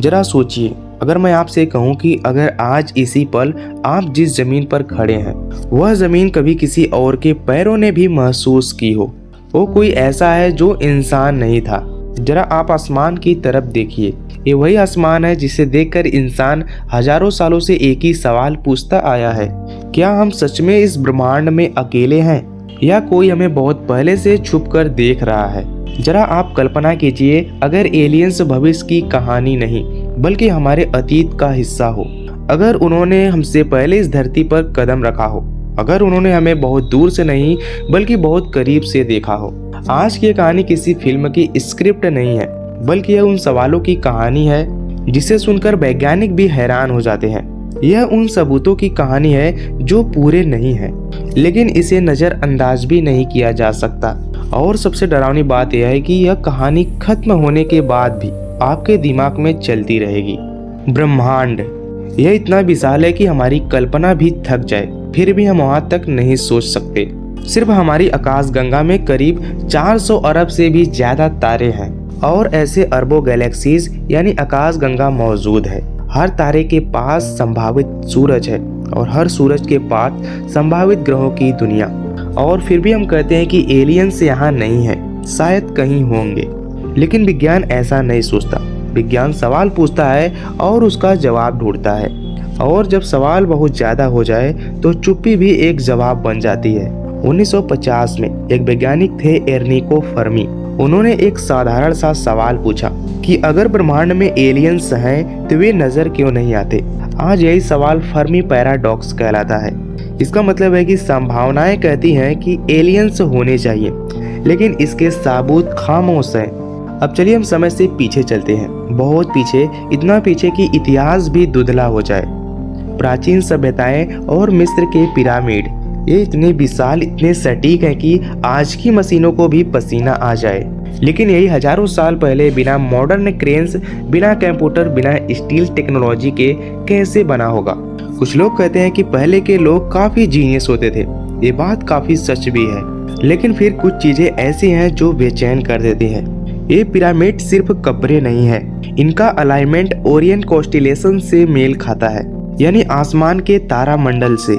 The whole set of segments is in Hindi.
जरा सोचिए, अगर मैं आपसे कहूँ कि अगर आज इसी पल आप जिस जमीन पर खड़े हैं वह जमीन कभी किसी और के पैरों ने भी महसूस की हो, वो कोई ऐसा है जो इंसान नहीं था। जरा आप आसमान की तरफ देखिए, ये वही आसमान है जिसे देखकर इंसान हजारों सालों से एक ही सवाल पूछता आया है, क्या हम सच में इस ब्रह्मांड में अकेले हैं या कोई हमें बहुत पहले से छुप कर देख रहा है। जरा आप कल्पना कीजिए, अगर एलियंस भविष्य की कहानी नहीं बल्कि हमारे अतीत का हिस्सा हो, अगर उन्होंने हमसे पहले इस धरती पर कदम रखा हो, अगर उन्होंने हमें बहुत दूर से नहीं बल्कि बहुत करीब से देखा हो। आज की कहानी किसी फिल्म की स्क्रिप्ट नहीं है, बल्कि यह उन सवालों की कहानी है जिसे सुनकर वैज्ञानिक भी हैरान हो जाते हैं। यह उन सबूतों की कहानी है जो पूरे नहीं है, लेकिन इसे नज़रअंदाज भी नहीं किया जा सकता। और सबसे डरावनी बात यह है कि यह कहानी खत्म होने के बाद भी आपके दिमाग में चलती रहेगी। ब्रह्मांड यह इतना विशाल है कि हमारी कल्पना भी थक जाए, फिर भी हम वहां तक नहीं सोच सकते। सिर्फ हमारी आकाशगंगा में करीब 400 अरब से भी ज्यादा तारे हैं और ऐसे अरबों गैलेक्सीज यानी आकाशगंगा मौजूद है। हर तारे के पास संभावित सूरज है और हर सूरज के पास संभावित ग्रहों की दुनिया। और फिर भी हम कहते हैं कि एलियंस यहाँ नहीं है, शायद कहीं होंगे। लेकिन विज्ञान ऐसा नहीं सोचता। विज्ञान सवाल पूछता है और उसका जवाब ढूंढता है, और जब सवाल बहुत ज्यादा हो जाए तो चुप्पी भी एक जवाब बन जाती है। 1950 में एक वैज्ञानिक थे एर्निको फर्मी। उन्होंने एक साधारण सा सवाल पूछा कि अगर ब्रह्मांड में एलियंस हैं तो वे नजर क्यों नहीं आते। आज यही सवाल फर्मी पैराडॉक्स कहलाता है। इसका मतलब है कि संभावनाएं कहती हैं कि एलियंस होने चाहिए, लेकिन इसके सबूत खामोश हैं। अब चलिए हम समय से पीछे चलते हैं, बहुत पीछे, इतना पीछे कि इतिहास भी धुंधला हो जाए। प्राचीन सभ्यताएं और मिस्र के पिरामिड, ये इतने विशाल, इतने सटीक हैं कि आज की मशीनों को भी पसीना आ जाए। लेकिन यही हजारों साल पहले बिना मॉडर्न क्रेन्स, बिना कंप्यूटर, बिना स्टील टेक्नोलॉजी के कैसे बना होगा। कुछ लोग कहते हैं कि पहले के लोग काफी जीनियस होते थे। ये बात काफी सच भी है, लेकिन फिर कुछ चीजें ऐसी हैं जो बेचैन कर देती हैं। ये पिरामिड सिर्फ कब्रें नहीं है, इनका अलाइनमेंट ओरियन कॉन्स्टेलेशन से मेल खाता है, यानी आसमान के तारामंडल से।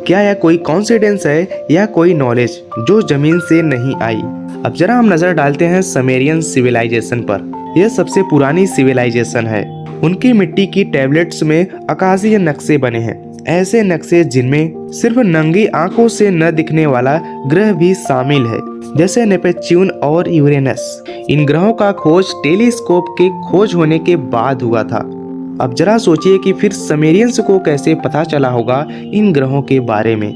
क्या यह कोई कॉन्सिडेंस है या कोई नॉलेज जो जमीन से नहीं आई। अब जरा हम नजर डालते हैं समेरियन सिविलाइजेशन पर। यह सबसे पुरानी सिविलाइजेशन है। उनकी मिट्टी की टैबलेट्स में आकाशीय नक्शे बने हैं, ऐसे नक्शे जिनमें सिर्फ नंगी आंखों से न दिखने वाला ग्रह भी शामिल है, जैसे नेपच्यून और यूरेनस। इन ग्रहों का खोज टेलीस्कोप के खोज होने के बाद हुआ था। अब जरा सोचिए कि फिर समेरियंस को कैसे पता चला होगा इन ग्रहों के बारे में।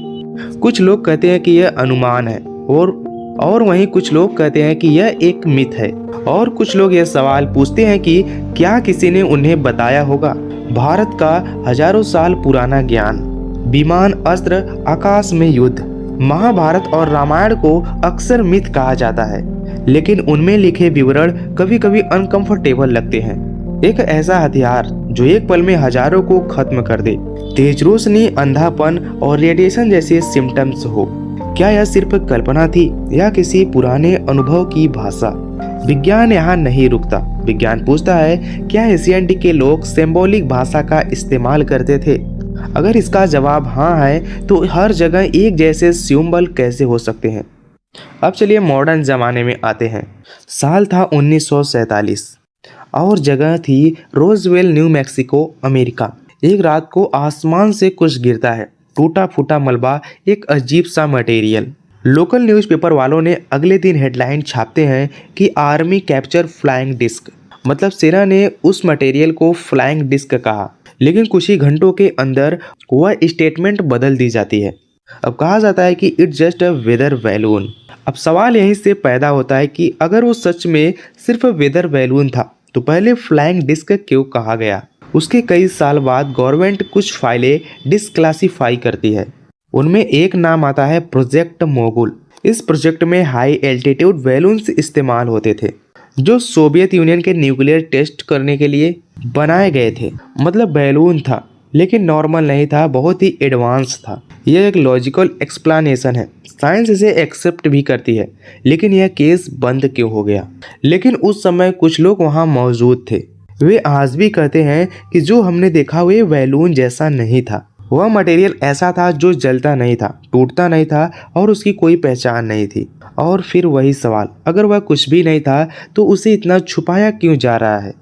कुछ लोग कहते हैं कि यह अनुमान है, और वहीं कुछ लोग कहते हैं कि यह एक मिथ है। और कुछ लोग यह सवाल पूछते हैं कि क्या किसी ने उन्हें बताया होगा। भारत का हजारों साल पुराना ज्ञान, विमान, अस्त्र, आकाश में युद्ध, महाभारत और रामायण को अक्सर मिथ कहा जाता है, लेकिन उनमें लिखे विवरण कभी कभी अनकंफर्टेबल लगते हैं। एक ऐसा हथियार जो एक पल में हजारों को खत्म कर दे, तेज रोशनी, अंधापन और रेडिएशन जैसे सिम्टम्स हो। क्या यह सिर्फ कल्पना थी या किसी पुराने अनुभव की भाषा। विज्ञान यहाँ नहीं रुकता। विज्ञान पूछता है, क्या एशियन के लोग सिंबॉलिक भाषा का इस्तेमाल करते थे। अगर इसका जवाब हाँ है तो हर जगह एक जैसे सिंबल कैसे हो सकते हैं। अब चलिए मॉडर्न जमाने में आते हैं। साल था 1947 और जगह थी रोजवेल, न्यू मैक्सिको, अमेरिका। एक रात को आसमान से कुछ गिरता है, टूटा फूटा मलबा, एक अजीब सा मटेरियल। लोकल न्यूज़पेपर वालों ने अगले दिन हेडलाइन छापते हैं कि आर्मी कैप्चर फ्लाइंग डिस्क, मतलब सेना ने उस मटेरियल को फ्लाइंग डिस्क कहा। लेकिन कुछ ही घंटों के अंदर वह स्टेटमेंट बदल दी जाती है। अब कहा जाता है कि it's just a weather balloon. अब सवाल यहीं से पैदा होता है कि अगर वो सच में सिर्फ वेदर बैलून था तो पहले फ्लाइंग डिस्क क्यों कहा गया। उसके कई साल बाद गवर्नमेंट कुछ फाइलें डिस्क्लासिफाई करती है। उनमें एक नाम आता है प्रोजेक्ट मोगुल। इस प्रोजेक्ट में हाई एल्टीट्यूड बैलून्स इस्तेमाल होते थे जो सोवियत यूनियन के न्यूक्लियर टेस्ट करने के लिए बनाए गए थे। मतलब बैलून था लेकिन नॉर्मल नहीं था, बहुत ही एडवांस था। यह एक लॉजिकल एक्सप्लेनेशन है, साइंस इसे एक्सेप्ट भी करती है। लेकिन यह केस बंद क्यों हो गया। लेकिन उस समय कुछ लोग वहां मौजूद थे वे आज भी कहते हैं कि जो हमने देखा वो बैलून जैसा नहीं था। वह मटेरियल ऐसा था जो जलता नहीं था, टूटता नहीं था और उसकी कोई पहचान नहीं थी। और फिर वही सवाल, अगर वह कुछ भी नहीं था तो उसे इतना छुपाया क्यों जा रहा है?